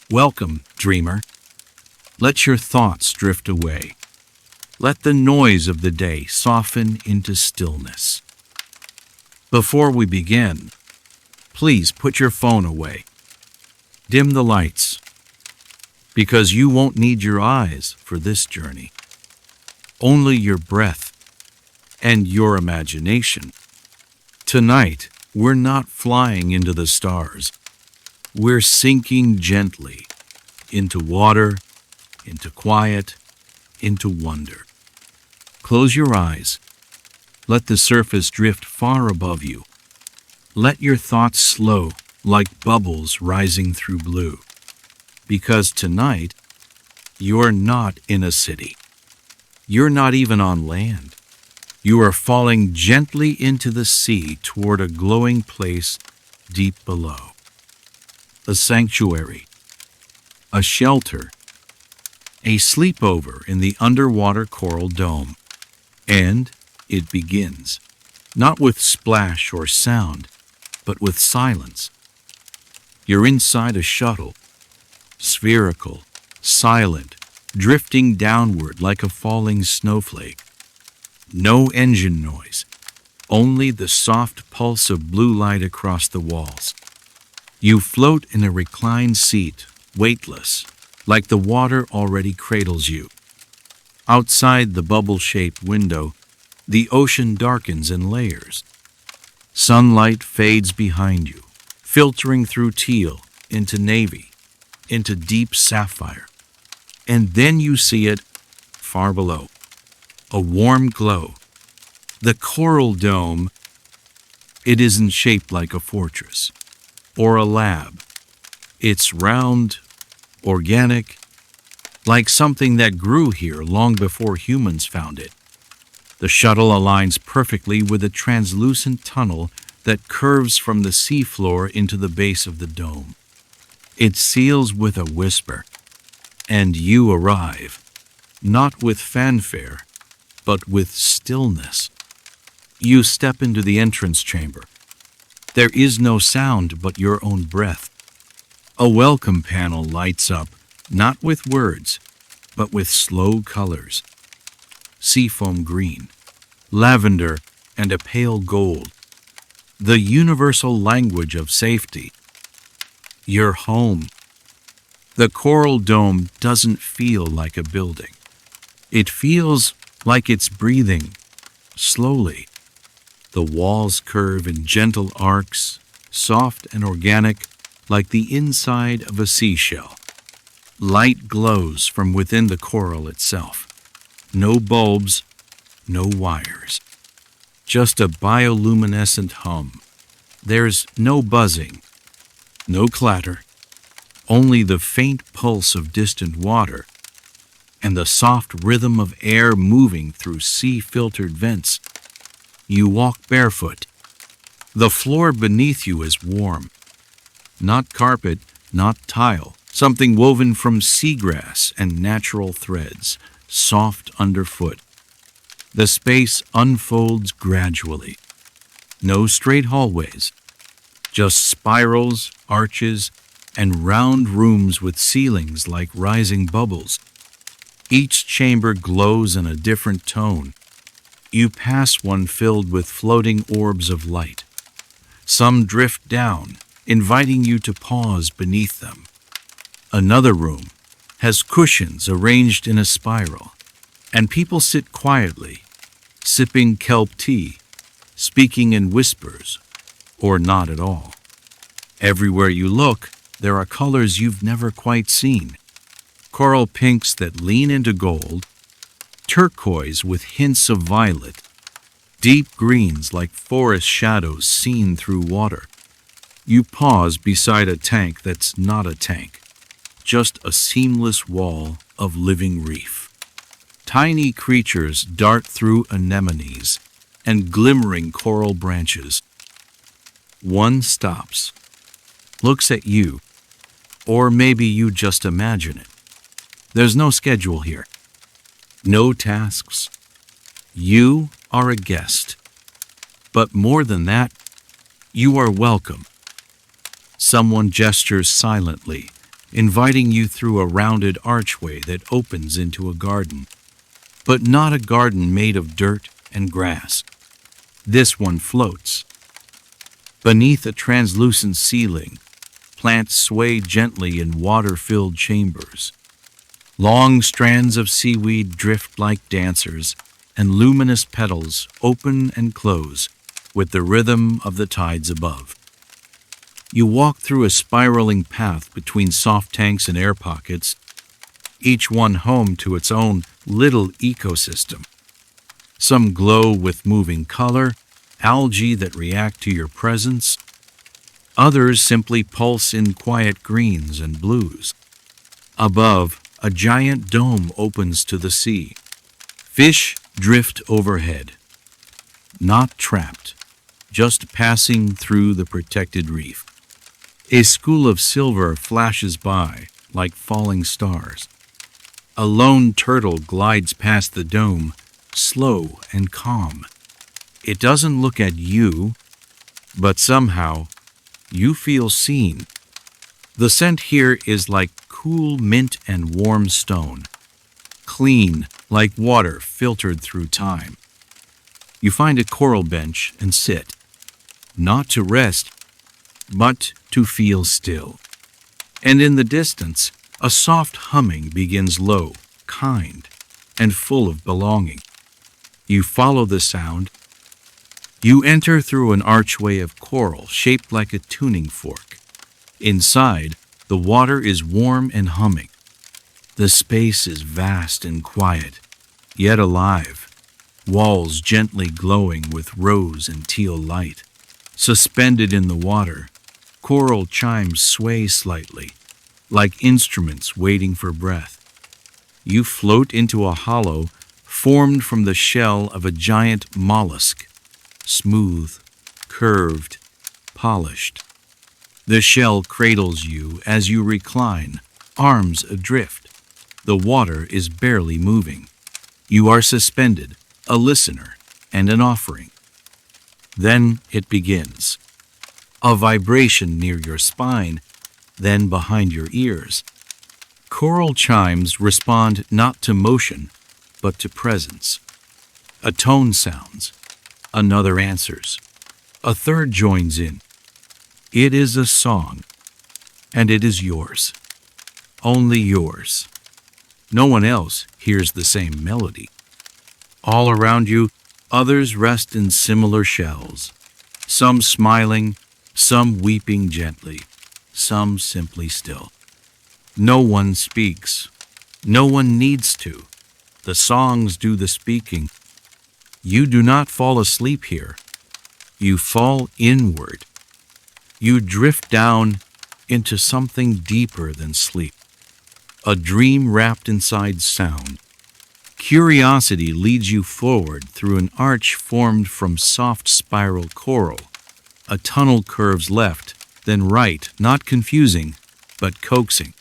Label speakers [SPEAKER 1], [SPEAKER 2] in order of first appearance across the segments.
[SPEAKER 1] Welcome, dreamer. Let your thoughts drift away. Let the noise of the day soften into stillness. Before we begin, please put your phone away. Dim the lights, because you won't need your eyes for this journey. Only your breath and your imagination. Tonight, we're not flying into the stars. We're sinking gently into water, into quiet, into wonder. Close your eyes. Let the surface drift far above you. Let your thoughts slow like bubbles rising through blue. Because tonight, you're not in a city. You're not even on land. You are falling gently into the sea toward a glowing place deep below. A sanctuary, a shelter, a sleepover in the underwater coral dome. And it begins, not with splash or sound, but with silence. You're inside a shuttle, spherical, silent, drifting downward like a falling snowflake. No engine noise, only the soft pulse of blue light across the walls. You float in a reclined seat, weightless, like the water already cradles you. Outside the bubble-shaped window, the ocean darkens in layers. Sunlight fades behind you, filtering through teal into navy, into deep sapphire. And then you see it far below, a warm glow. The coral dome, it isn't shaped like a fortress or a lab. It's round, organic, like something that grew here long before humans found it. The shuttle aligns perfectly with a translucent tunnel that curves from the seafloor into the base of the dome. It seals with a whisper, and you arrive, not with fanfare, but with stillness. You step into the entrance chamber. There is no sound but your own breath. A welcome panel lights up, not with words, but with slow colors. Seafoam green, lavender, and a pale gold. The universal language of safety. You're home. The coral dome doesn't feel like a building. It feels like it's breathing, slowly. The walls curve in gentle arcs, soft and organic, like the inside of a seashell. Light glows from within the coral itself. No bulbs, no wires. Just a bioluminescent hum. There's no buzzing, no clatter, only the faint pulse of distant water and the soft rhythm of air moving through sea-filtered vents. You walk barefoot. The floor beneath you is warm. Not carpet, not tile, something woven from seagrass and natural threads, soft underfoot. The space unfolds gradually. No straight hallways, just spirals, arches, and round rooms with ceilings like rising bubbles. Each chamber glows in a different tone. You pass one filled with floating orbs of light. Some drift down, inviting you to pause beneath them. Another room has cushions arranged in a spiral, and people sit quietly, sipping kelp tea, speaking in whispers, or not at all. Everywhere you look, there are colors you've never quite seen. Coral pinks that lean into gold, turquoise with hints of violet, deep greens like forest shadows seen through water. You pause beside a tank that's not a tank, just a seamless wall of living reef. Tiny creatures dart through anemones and glimmering coral branches. One stops, looks at you, or maybe you just imagine it. There's no schedule here. No tasks. You are a guest. But more than that, you are welcome. Someone gestures silently, inviting you through a rounded archway that opens into a garden. But not a garden made of dirt and grass. This one floats. Beneath a translucent ceiling, plants sway gently in water-filled chambers. Long strands of seaweed drift like dancers, and luminous petals open and close with the rhythm of the tides above. You walk through a spiraling path between soft tanks and air pockets, each one home to its own little ecosystem. Some glow with moving color, algae that react to your presence. Others simply pulse in quiet greens and blues. Above, a giant dome opens to the sea. Fish drift overhead, not trapped, just passing through the protected reef. A school of silver flashes by like falling stars. A lone turtle glides past the dome, slow and calm. It doesn't look at you, but somehow you feel seen. The scent here is like cool mint and warm stone, clean like water filtered through time. You find a coral bench and sit, not to rest, but to feel still. And in the distance, a soft humming begins low, kind, and full of belonging. You follow the sound. You enter through an archway of coral shaped like a tuning fork. Inside, the water is warm and humming. The space is vast and quiet, yet alive, walls gently glowing with rose and teal light. Suspended in the water, coral chimes sway slightly, like instruments waiting for breath. You float into a hollow formed from the shell of a giant mollusk, smooth, curved, polished. The shell cradles you as you recline, arms adrift. The water is barely moving. You are suspended, a listener, and an offering. Then it begins. A vibration near your spine, then behind your ears. Choral chimes respond not to motion, but to presence. A tone sounds. Another answers. A third joins in. It is a song, and it is yours. Only yours. No one else hears the same melody. All around you, others rest in similar shells, some smiling, some weeping gently, some simply still. No one speaks. No one needs to. The songs do the speaking. You do not fall asleep here. You fall inward. You drift down into something deeper than sleep. A dream wrapped inside sound. Curiosity leads you forward through an arch formed from soft spiral coral. A tunnel curves left, then right, not confusing, but coaxing.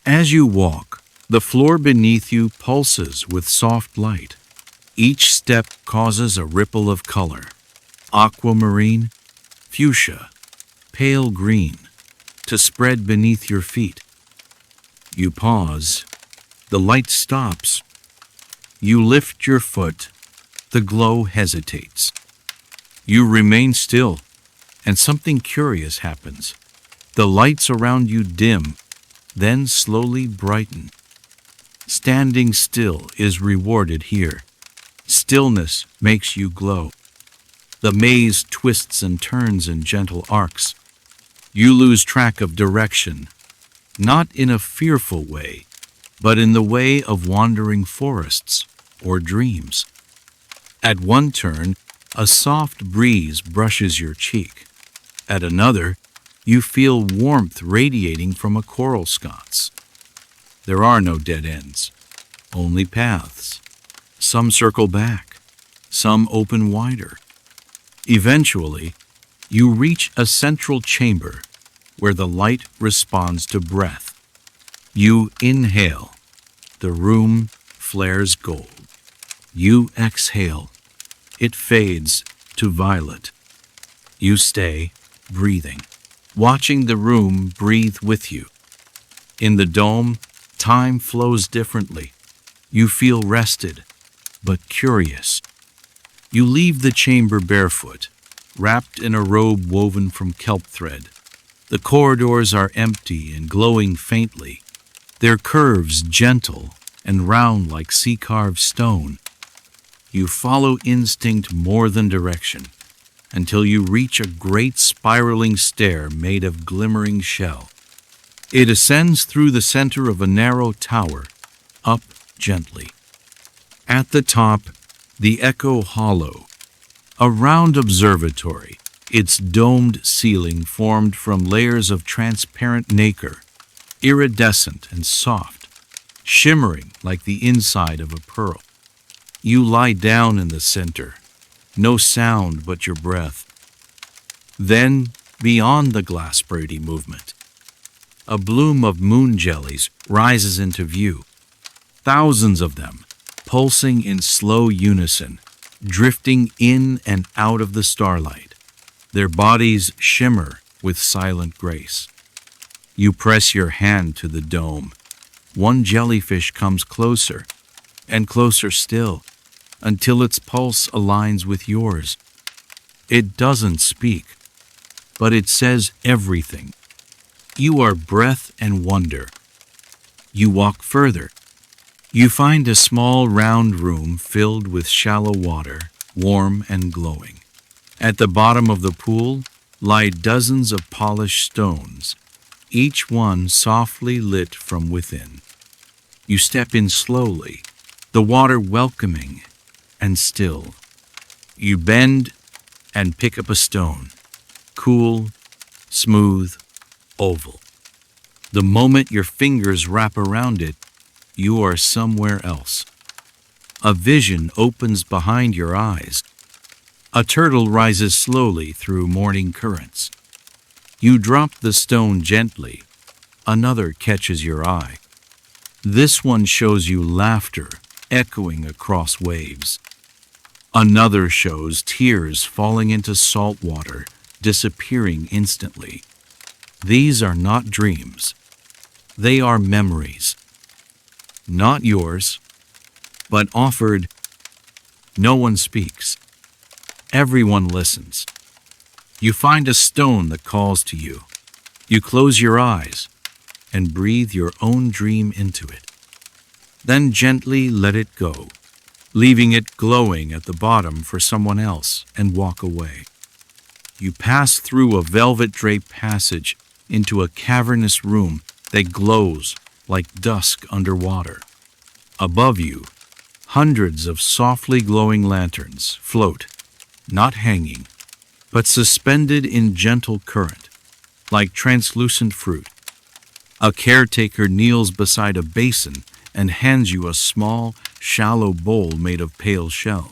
[SPEAKER 1] As you walk, the floor beneath you pulses with soft light. Each step causes a ripple of color. Aquamarine, fuchsia, pale green, to spread beneath your feet. You pause. The light stops. You lift your foot. The glow hesitates. You remain still, and something curious happens. The lights around you dim, then slowly brighten. Standing still is rewarded here. Stillness makes you glow. The maze twists and turns in gentle arcs. You lose track of direction, not in a fearful way, but in the way of wandering forests or dreams. At one turn, a soft breeze brushes your cheek. At another, you feel warmth radiating from a coral sconce. There are no dead ends, only paths. Some circle back, some open wider. Eventually, you reach a central chamber where the light responds to breath. You inhale. The room flares gold. You exhale. It fades to violet. You stay, breathing, watching the room breathe with you. In the dome, time flows differently. You feel rested, but curious. You leave the chamber barefoot, wrapped in a robe woven from kelp thread. The corridors are empty and glowing faintly, their curves gentle and round like sea-carved stone. You follow instinct more than direction, until you reach a great spiraling stair made of glimmering shell. It ascends through the center of a narrow tower, up gently. At the top, the echo hollow, a round observatory, its domed ceiling formed from layers of transparent nacre, iridescent and soft, shimmering like the inside of a pearl. You lie down in the center, no sound but your breath. Then, beyond the glass Brady movement, a bloom of moon jellies rises into view. Thousands of them, pulsing in slow unison, drifting in and out of the starlight. Their bodies shimmer with silent grace. You press your hand to the dome. One jellyfish comes closer, and closer still, until its pulse aligns with yours. It doesn't speak, but it says everything. You are breath and wonder. You walk further. You find a small round room filled with shallow water, warm and glowing. At the bottom of the pool lie dozens of polished stones, each one softly lit from within. You step in slowly, the water welcoming and still. You bend and pick up a stone, cool, smooth, oval. The moment your fingers wrap around it, you are somewhere else. A vision opens behind your eyes. A turtle rises slowly through morning currents. You drop the stone gently. Another catches your eye. This one shows you laughter echoing across waves. Another shows tears falling into salt water, disappearing instantly. These are not dreams. They are memories. Not yours, but offered. No one speaks. Everyone listens. You find a stone that calls to you. You close your eyes and breathe your own dream into it. Then gently let it go, leaving it glowing at the bottom for someone else, and walk away. You pass through a velvet-draped passage into a cavernous room that glows like dusk underwater. Above you, hundreds of softly glowing lanterns float, not hanging, but suspended in gentle current, like translucent fruit. A caretaker kneels beside a basin and hands you a small, shallow bowl made of pale shell.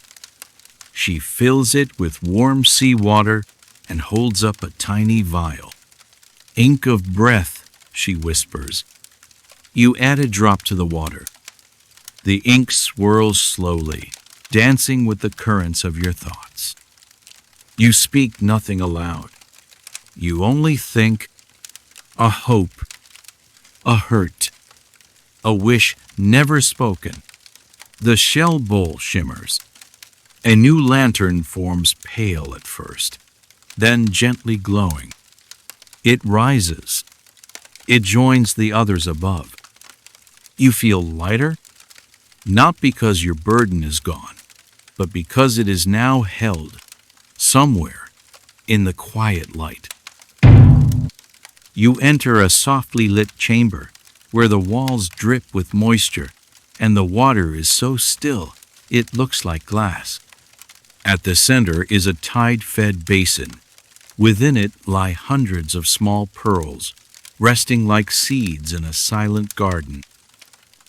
[SPEAKER 1] She fills it with warm sea water and holds up a tiny vial. "Ink of breath," she whispers. You add a drop to the water. The ink swirls slowly, dancing with the currents of your thoughts. You speak nothing aloud. You only think, a hope, a hurt, a wish never spoken. The shell bowl shimmers. A new lantern forms, pale at first, then gently glowing. It rises. It joins the others above. You feel lighter, not because your burden is gone, but because it is now held somewhere in the quiet light. You enter a softly lit chamber where the walls drip with moisture and the water is so still it looks like glass. At the center is a tide-fed basin. Within it lie hundreds of small pearls, resting like seeds in a silent garden.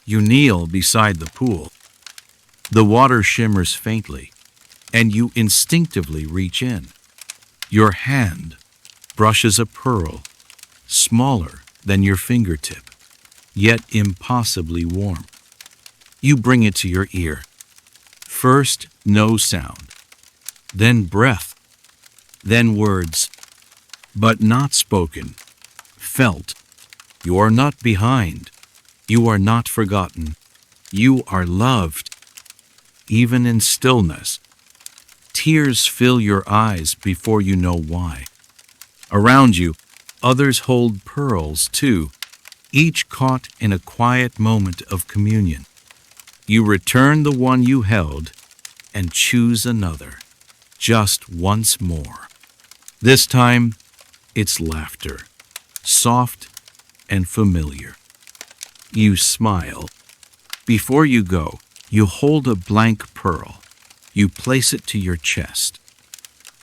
[SPEAKER 1] You kneel beside the pool. The water shimmers faintly, and you instinctively reach in. Your hand brushes a pearl, smaller than your fingertip, yet impossibly warm. You bring it to your ear. First, no sound, then breath, then words, but not spoken, felt, You are not behind. You are not forgotten. You are loved. Even in stillness, tears fill your eyes before you know why. Around you, others hold pearls too, each caught in a quiet moment of communion. You return the one you held and choose another, just once more. This time, it's laughter, soft and familiar. You smile. Before you go, you hold a blank pearl. You place it to your chest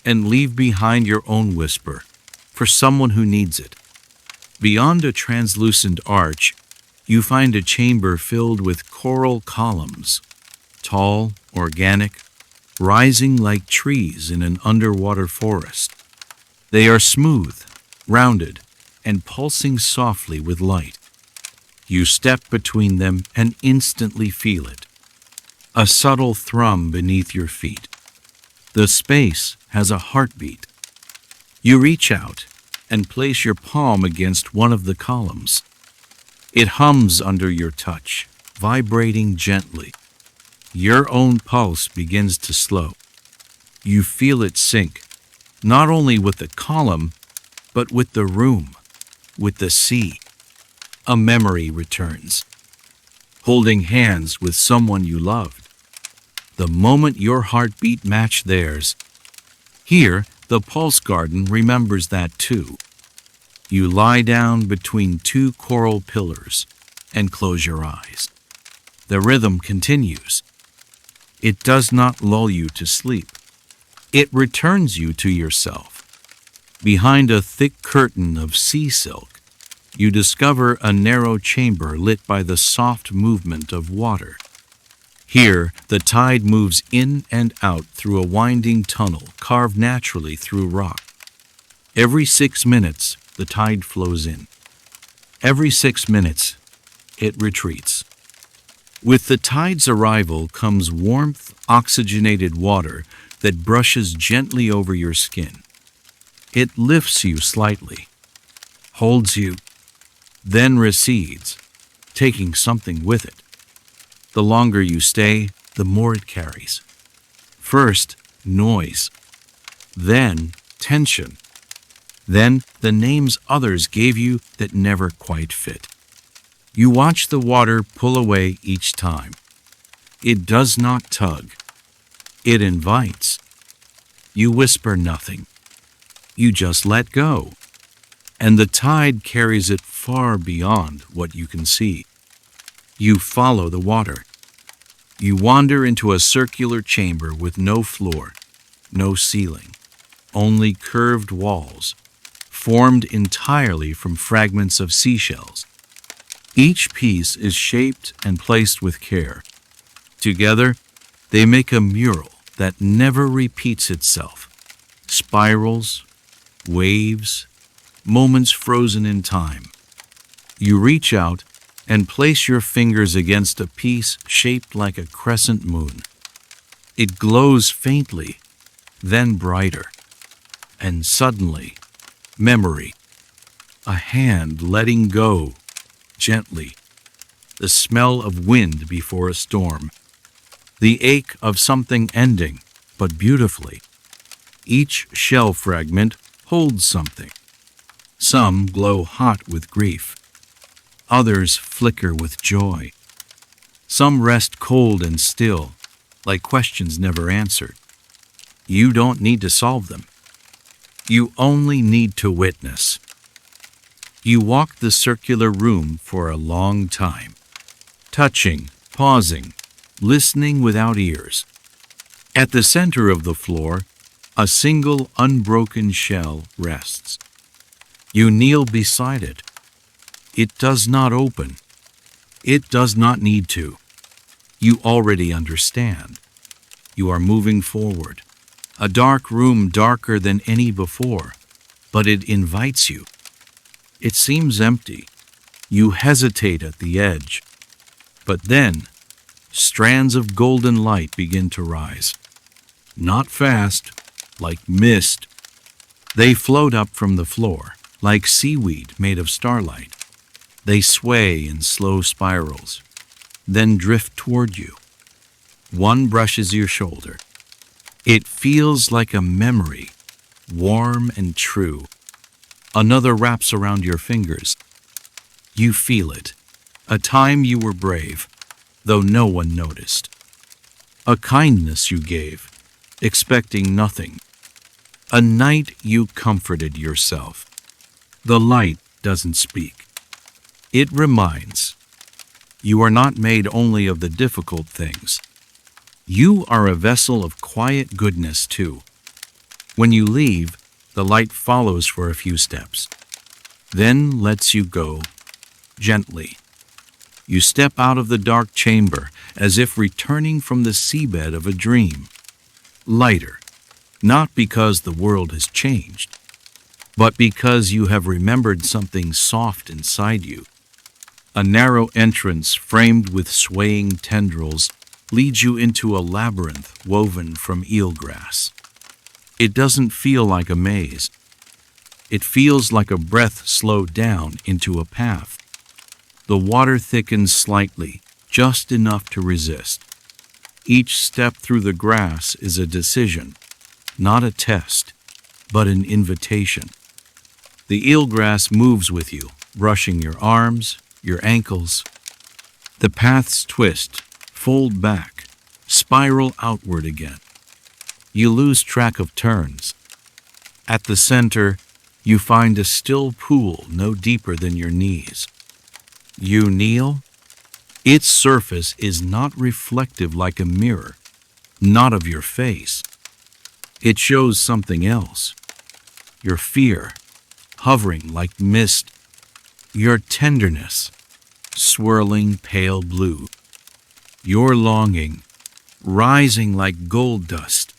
[SPEAKER 1] and leave behind your own whisper for someone who needs it. Beyond a translucent arch, you find a chamber filled with coral columns, tall, organic, rising like trees in an underwater forest. They are smooth, rounded, and pulsing softly with light. You step between them and instantly feel it. A subtle thrum beneath your feet. The space has a heartbeat. You reach out and place your palm against one of the columns. It hums under your touch, vibrating gently. Your own pulse begins to slow. You feel it sink, not only with the column, but with the room, with the sea. A memory returns. Holding hands with someone you loved. The moment your heartbeat matched theirs. Here, the Pulse Garden remembers that too. You lie down between two coral pillars and close your eyes. The rhythm continues. It does not lull you to sleep. It returns you to yourself. Behind a thick curtain of sea silk, you discover a narrow chamber lit by the soft movement of water. Here, the tide moves in and out through a winding tunnel carved naturally through rock. Every 6 minutes, the tide flows in. Every 6 minutes, it retreats. With the tide's arrival comes warmth, oxygenated water that brushes gently over your skin. It lifts you slightly, holds you, then recedes, taking something with it. The longer you stay, the more it carries. First, noise, then tension, then the names others gave you that never quite fit. You watch the water pull away each time. It does not tug. It invites. You whisper nothing. You just let go. And the tide carries it far beyond what you can see. You follow the water. You wander into a circular chamber with no floor, no ceiling, only curved walls, formed entirely from fragments of seashells. Each piece is shaped and placed with care. Together, they make a mural that never repeats itself. Spirals, waves, moments frozen in time. You reach out and place your fingers against a piece shaped like a crescent moon. It glows faintly, then brighter, and suddenly, memory, a hand letting go, gently, the smell of wind before a storm, the ache of something ending, but beautifully. Each shell fragment holds something. Some glow hot with grief. Others flicker with joy. Some rest cold and still, like questions never answered. You don't need to solve them. You only need to witness. You walk the circular room for a long time, touching, pausing, listening without ears. At the center of the floor, a single unbroken shell rests. You kneel beside it. It does not open. It does not need to. You already understand. You are moving forward. A dark room darker than any before, but it invites you. It seems empty. You hesitate at the edge. But then, strands of golden light begin to rise. Not fast, like mist. They float up from the floor, like seaweed made of starlight. They sway in slow spirals, then drift toward you. One brushes your shoulder. It feels like a memory, warm and true. Another wraps around your fingers. You feel it. A time you were brave, though no one noticed. A kindness you gave, expecting nothing. A night you comforted yourself. The light doesn't speak. It reminds. You are not made only of the difficult things. You are a vessel of quiet goodness too. When you leave, the light follows for a few steps, then lets you go, gently. You step out of the dark chamber as if returning from the seabed of a dream. Lighter, not because the world has changed, but because you have remembered something soft inside you. A narrow entrance framed with swaying tendrils leads you into a labyrinth woven from eelgrass. It doesn't feel like a maze. It feels like a breath slowed down into a path. The water thickens slightly, just enough to resist. Each step through the grass is a decision, not a test, but an invitation. The eelgrass moves with you, brushing your arms, your ankles. The paths twist, fold back, spiral outward again. You lose track of turns. At the center, you find a still pool no deeper than your knees. You kneel. Its surface is not reflective like a mirror, not of your face. It shows something else. Your fear, hovering like mist. Your tenderness, swirling pale blue. Your longing, rising like gold dust.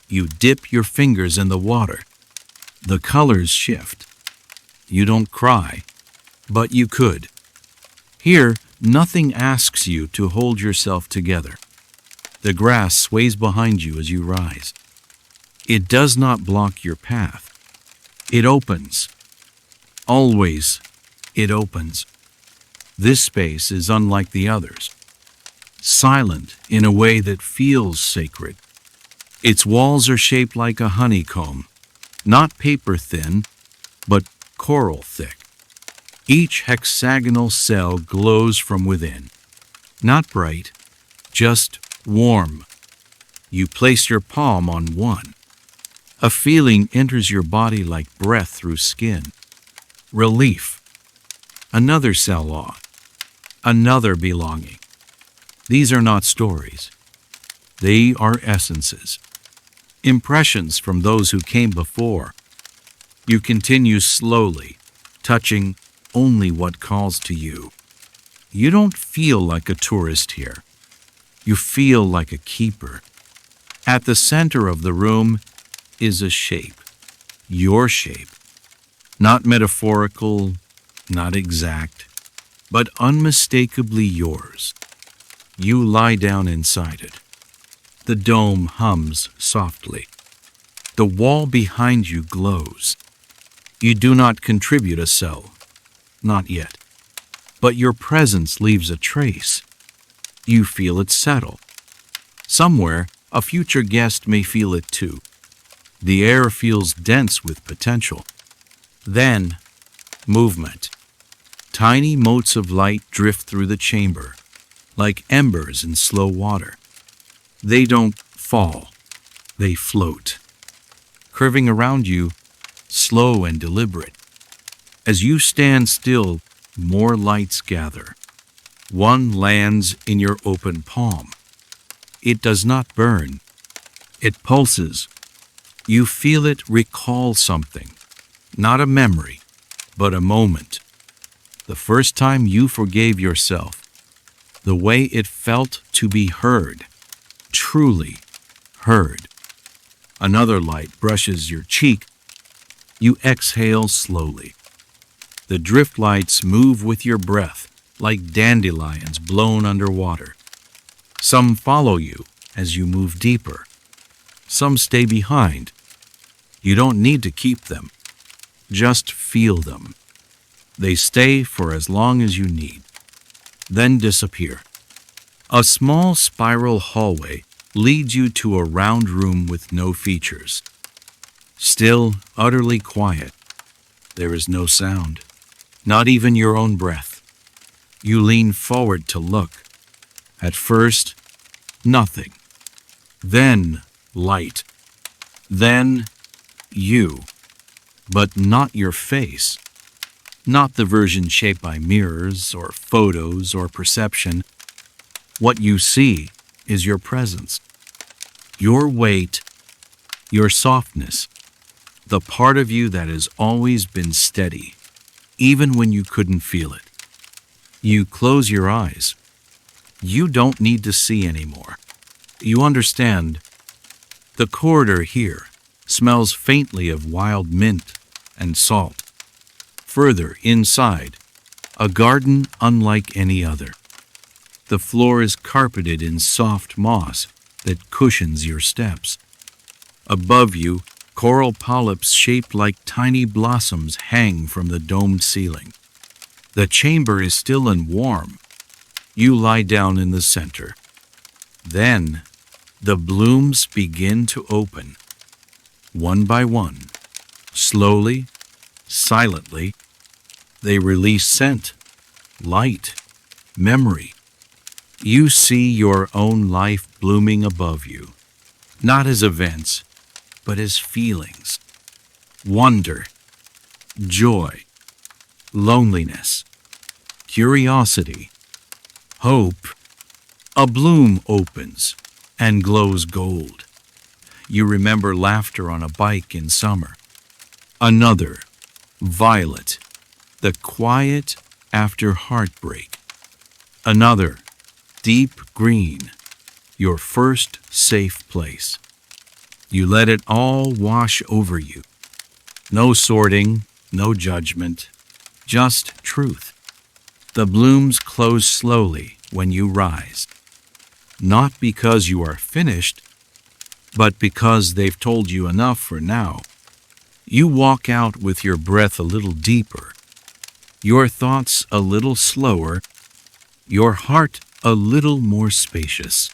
[SPEAKER 1] You dip your fingers in the water. The colors shift. You don't cry, but you could. Here, nothing asks you to hold yourself together. The grass sways behind you as you rise. It does not block your path. It opens. Always, it opens. This space is unlike the others. Silent in a way that feels sacred. Its walls are shaped like a honeycomb, not paper thin, but coral thick. Each hexagonal cell glows from within. Not bright, just warm. You place your palm on one. A feeling enters your body like breath through skin. Relief. Another cell off. Another belonging. These are not stories. They are essences. Impressions from those who came before. You continue slowly, touching only what calls to you. You don't feel like a tourist here. You feel like a keeper. At the center of the room is a shape. Your shape. Not metaphorical, not exact, but unmistakably yours. You lie down inside it. The dome hums softly. The wall behind you glows. You do not contribute a cell. Not yet. But your presence leaves a trace. You feel it settle. Somewhere, a future guest may feel it too. The air feels dense with potential. Then, movement. Tiny motes of light drift through the chamber, like embers in slow water. They don't fall. They float. Curving around you, slow and deliberate. As you stand still, more lights gather. One lands in your open palm. It does not burn. It pulses. You feel it recall something. Not a memory, but a moment. The first time you forgave yourself. The way it felt to be heard. Truly heard. Another light brushes your cheek. You exhale slowly. The drift lights move with your breath like dandelions blown underwater. Some follow you as you move deeper. Some stay behind. You don't need to keep them. Just feel them. They stay for as long as you need, then disappear. A small spiral hallway leads you to a round room with no features. Still, utterly quiet. There is no sound, not even your own breath. You lean forward to look. At first, nothing. Then, light. Then, you. But not your face. Not the version shaped by mirrors or photos or perception. What you see is your presence, your weight, your softness, the part of you that has always been steady, even when you couldn't feel it. You close your eyes. You don't need to see anymore. You understand. The corridor here smells faintly of wild mint and salt. Further inside, a garden unlike any other. The floor is carpeted in soft moss that cushions your steps. Above you, coral polyps shaped like tiny blossoms hang from the domed ceiling. The chamber is still and warm. You lie down in the center. Then, the blooms begin to open, one by one, slowly, silently. They release scent, light, memory. You see your own life blooming above you, not as events, but as feelings. Wonder, joy, loneliness, curiosity, hope. A bloom opens and glows gold. You remember laughter on a bike in summer. Another, violet, the quiet after heartbreak. Another, deep green, your first safe place. You let it all wash over you. No sorting, no judgment, just truth. The blooms close slowly when you rise. Not because you are finished, but because they've told you enough for now. You walk out with your breath a little deeper, your thoughts a little slower, your heart a little more spacious.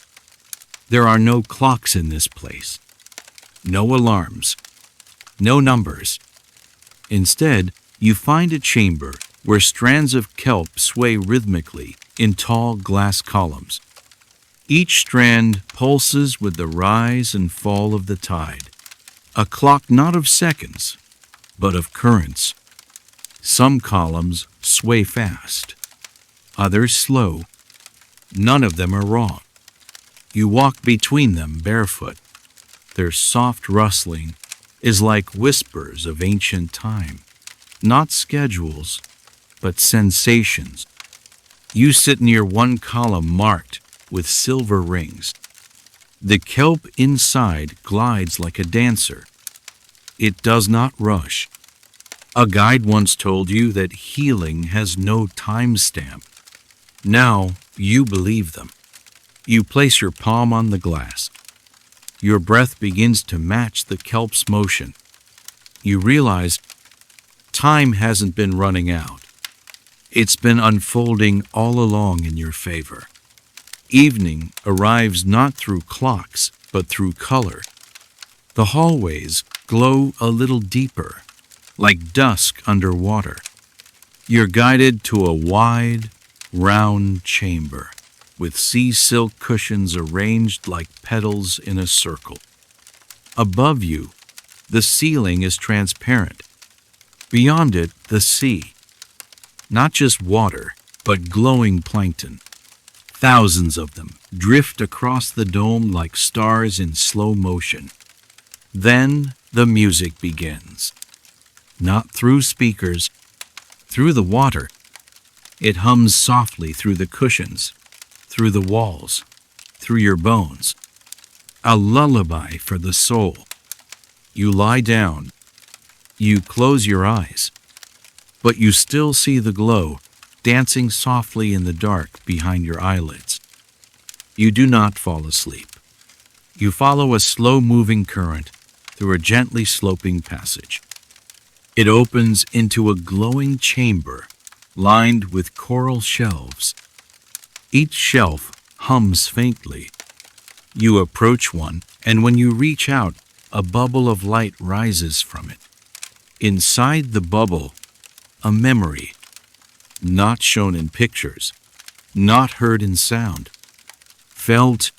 [SPEAKER 1] There are no clocks in this place, no alarms, no numbers. Instead, you find a chamber where strands of kelp sway rhythmically in tall glass columns. Each strand pulses with the rise and fall of the tide, a clock not of seconds, but of currents. Some columns sway fast, others slow. None of them are wrong. You walk between them barefoot. Their soft rustling is like whispers of ancient time, not schedules, but sensations. You sit near one column marked with silver rings. The kelp inside glides like a dancer. It does not rush. A guide once told you that healing has no time stamp. Now you believe them. You place your palm on the glass. Your breath begins to match the kelp's motion. You realize time hasn't been running out. It's been unfolding all along in your favor. Evening arrives not through clocks, but through color. The hallways glow a little deeper, like dusk underwater. You're guided to a wide, round chamber with sea silk cushions arranged like petals in a circle. Above you, the ceiling is transparent. Beyond it, the sea. Not just water, but glowing plankton. Thousands of them drift across the dome like stars in slow motion. Then the music begins. Not through speakers, through the water. It hums softly through the cushions, through the walls, through your bones. A lullaby for the soul. You lie down. You close your eyes. But you still see the glow dancing softly in the dark behind your eyelids. You do not fall asleep. You follow a slow-moving current through a gently sloping passage. It opens into a glowing chamber lined with coral shelves. Each shelf hums faintly. You approach one, and when you reach out, a bubble of light rises from it. Inside the bubble, a memory, not shown in pictures, not heard in sound. Felt,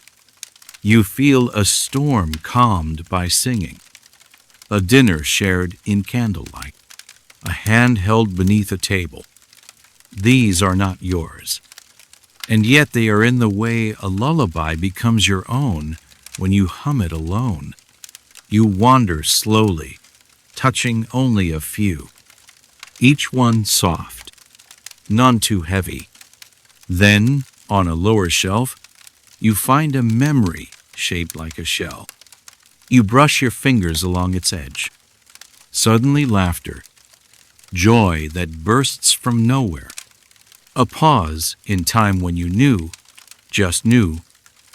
[SPEAKER 1] you feel a storm calmed by singing, a dinner shared in candlelight, a hand held beneath a table. These are not yours, and yet they are in the way a lullaby becomes your own when you hum it alone. You wander slowly, touching only a few, each one soft, none too heavy. Then, on a lower shelf, you find a memory shaped like a shell. You brush your fingers along its edge. Suddenly laughter, joy that bursts from nowhere. A pause in time when you knew, just knew,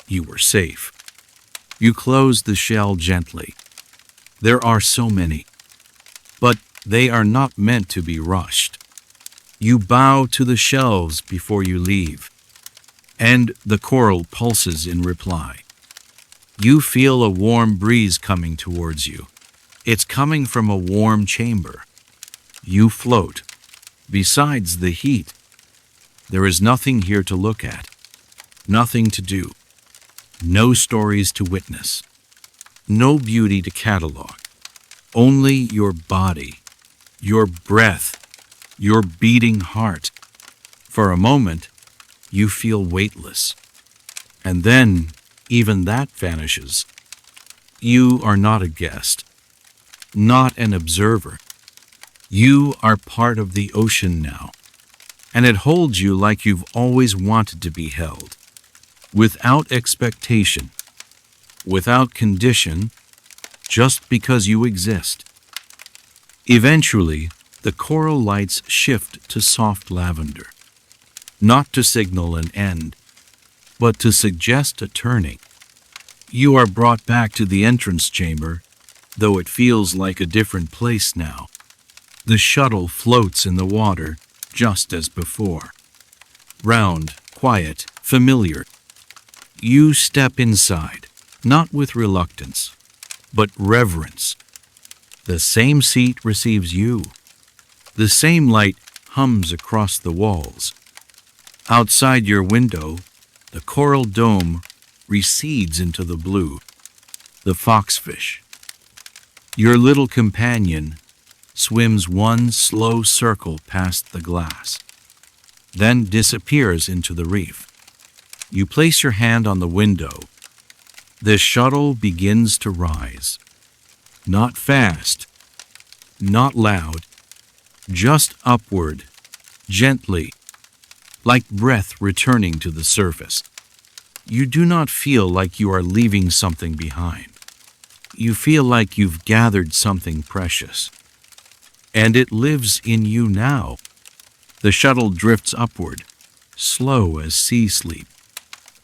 [SPEAKER 1] you were safe. You close the shell gently. There are so many, but they are not meant to be rushed. You bow to the shelves before you leave, and the coral pulses in reply. You feel a warm breeze coming towards you. It's coming from a warm chamber. You float. Besides the heat, there is nothing here to look at, nothing to do, no stories to witness, no beauty to catalog, only your body, your breath, your beating heart. For a moment, you feel weightless, and then even that vanishes. You are not a guest, not an observer. You are part of the ocean now, and it holds you like you've always wanted to be held, without expectation, without condition, just because you exist. Eventually, the coral lights shift to soft lavender, not to signal an end, but to suggest a turning. You are brought back to the entrance chamber, though it feels like a different place now. The shuttle floats in the water, just as before. Round, quiet, familiar. You step inside, not with reluctance, but reverence. The same seat receives you. The same light hums across the walls. Outside your window, the coral dome recedes into the blue. The foxfish, your little companion, swims one slow circle past the glass, then disappears into the reef. You place your hand on the window. The shuttle begins to rise. Not fast, not loud, just upward, gently, like breath returning to the surface. You do not feel like you are leaving something behind. You feel like you've gathered something precious, and it lives in you now. The shuttle drifts upward, slow as sea sleep.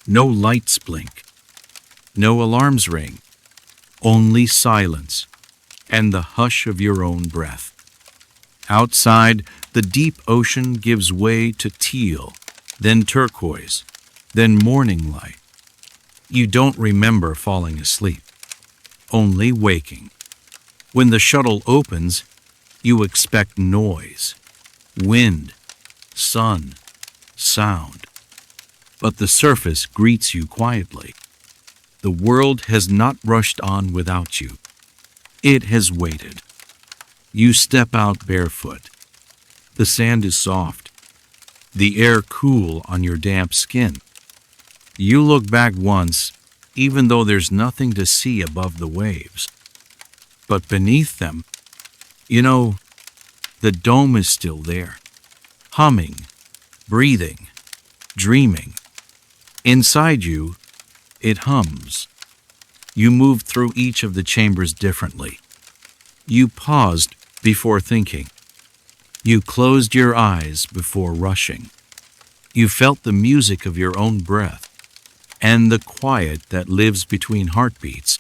[SPEAKER 1] No lights blink, no alarms ring, only silence and the hush of your own breath. Outside, the deep ocean gives way to teal, then turquoise, then morning light. You don't remember falling asleep, only waking. When the shuttle opens, you expect noise, wind, sun, sound. But the surface greets you quietly. The world has not rushed on without you. It has waited. You step out barefoot. The sand is soft, the air cool on your damp skin. You look back once, even though there's nothing to see above the waves. But beneath them, the dome is still there, humming, breathing, dreaming. Inside you, it hums. You move through each of the chambers differently. You paused before thinking. You closed your eyes before rushing. You felt the music of your own breath and the quiet that lives between heartbeats.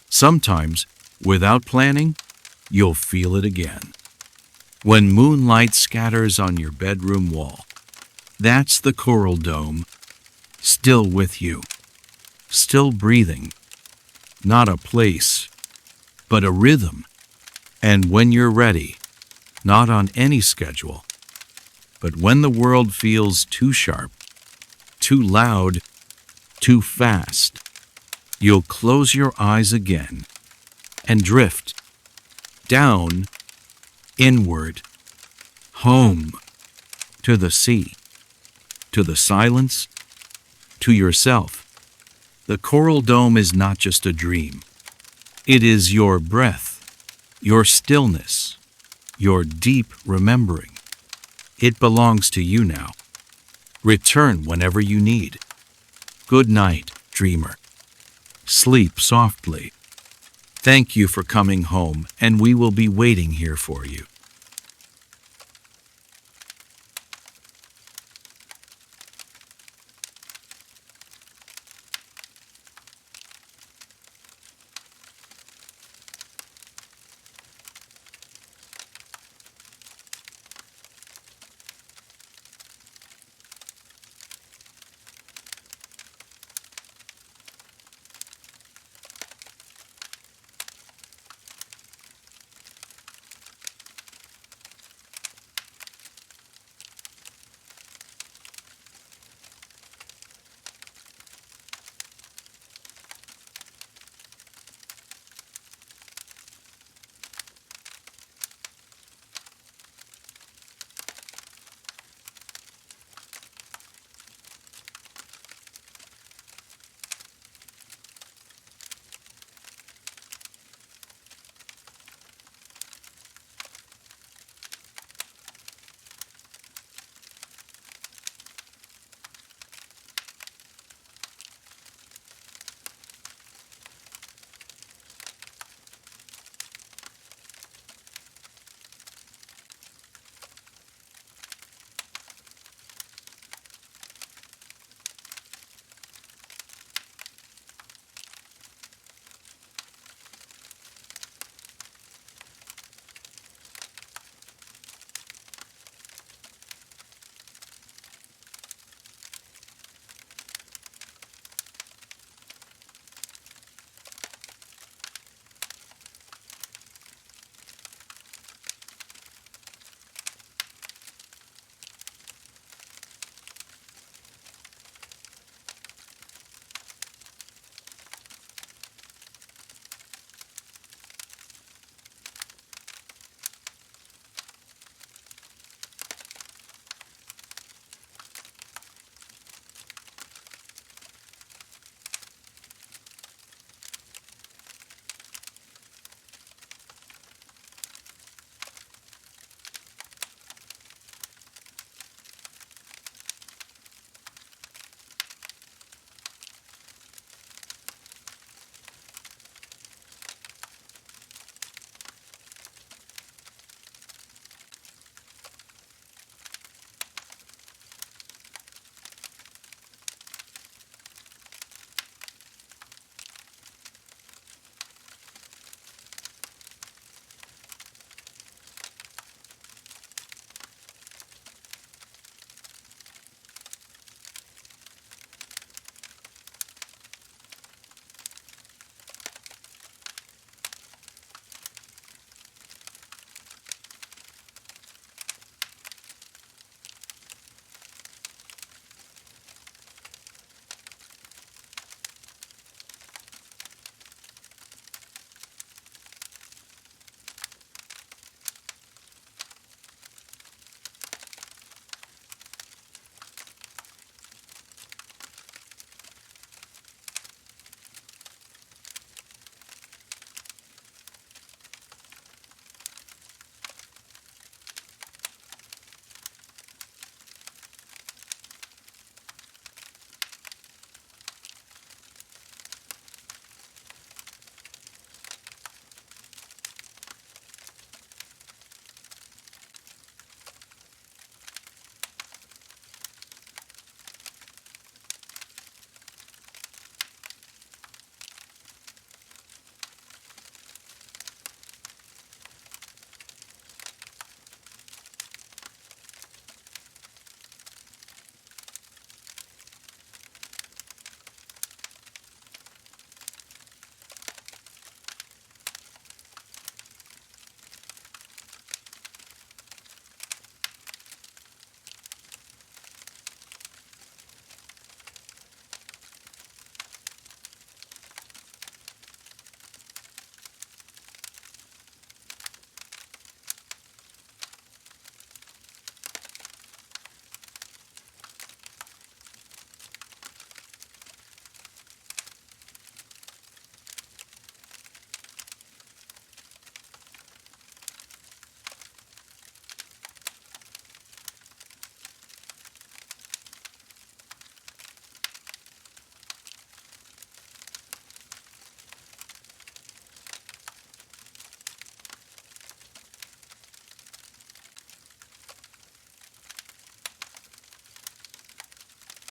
[SPEAKER 1] Sometimes, without planning, you'll feel it again. When moonlight scatters on your bedroom wall, that's the coral dome, still with you, still breathing, not a place, but a rhythm. And when you're ready, not on any schedule, but when the world feels too sharp, too loud, too fast, you'll close your eyes again and drift down, inward, home, to the sea, to the silence, to yourself. The coral dome is not just a dream. It is your breath, your stillness, your deep remembering. It belongs to you now. Return whenever you need. Good night, dreamer. Sleep softly. Thank you for coming home, and we will be waiting here for you.